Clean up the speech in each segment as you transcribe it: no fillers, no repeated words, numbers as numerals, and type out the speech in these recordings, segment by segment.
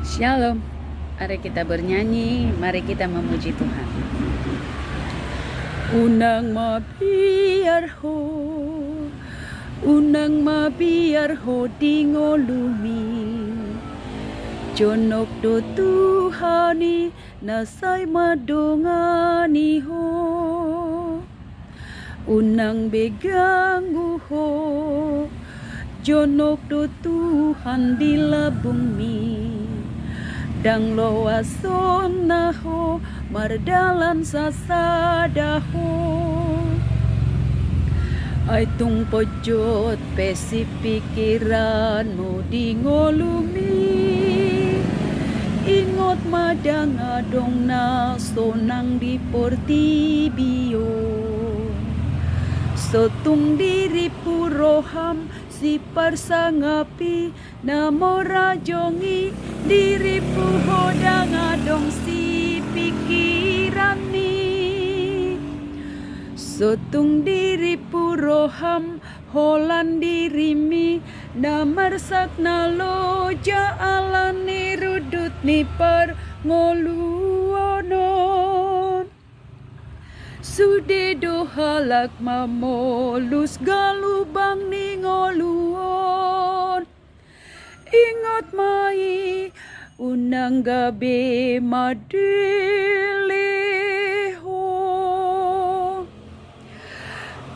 Shalom, mari kita bernyanyi, mari kita memuji Tuhan. Unang mabiar ho dingolumi, jonok do Tuhani nasay madongani ho. Unang begangu ho, jonok do Tuhan dilabung mi. Dang loason na ho, mardalan sasada ho. Ay tung pojot pesi pikiran mo di ngolumi. Ingot madang adong na sonang di portibio. Sotung diri puroham si parsangapi na morajongi diri puhodang adong si pikiran ni. Sotung diri puroham holan diri mi na marsak na loja alan ni rudut ni par ngoluonon. Sude do halak mamolus galubang ni ngoluon. Ingat mai unang gabi madiliho.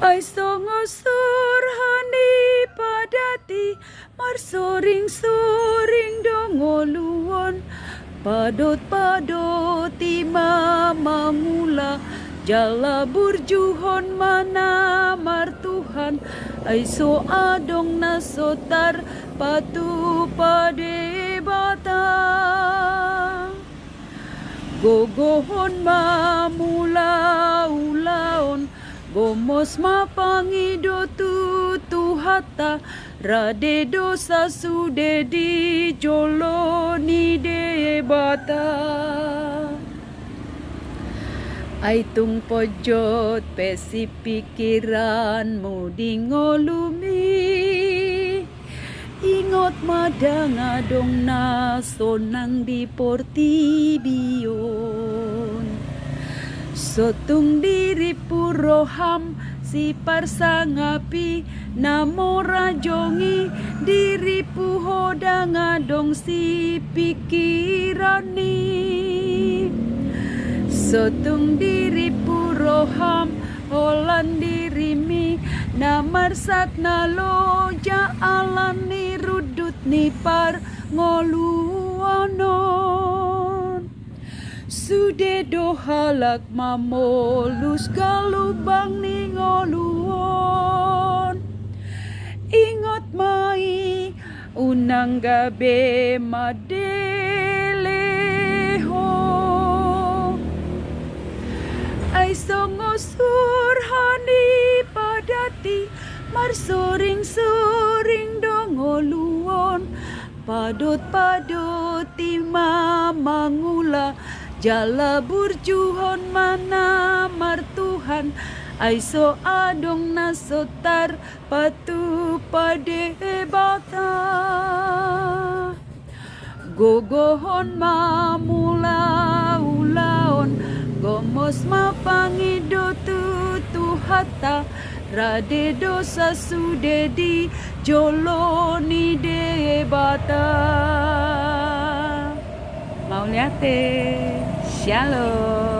Ay songosor hani padati marsoring-soring dongoluon. Padot-padoti mama mula jala burjuhon mana martuhan ay so adong nasotar patu pade bata. Gogohon mamula ulaon gomos mapangido tuhata rade dosa sude di joloni debata. Ay tung pojot pesi pikiran mo di ngolumi. Ingot madang adong na sonang di portibion. Sotung diri puroham si parsangapi na morajongi diri puhodang adong si pikiran ni. Sotung diri puroham holan diri mi na marsak na loja alan ni rudut ni par ngoluanon. Sude do halak mamolus galubang ni ngoluon. Ingot mai unang gabi madeleho. Ay songosur hani padati marsoring-soring dongoluon. Padot-padoti mamangula jala burjuhon mana martuhan ay so adong nasotar patu pade bata. Gogohon mamula ulaon gomos mapangido tuhata rade dosa sude di joloni debata. Mauliate, shalom.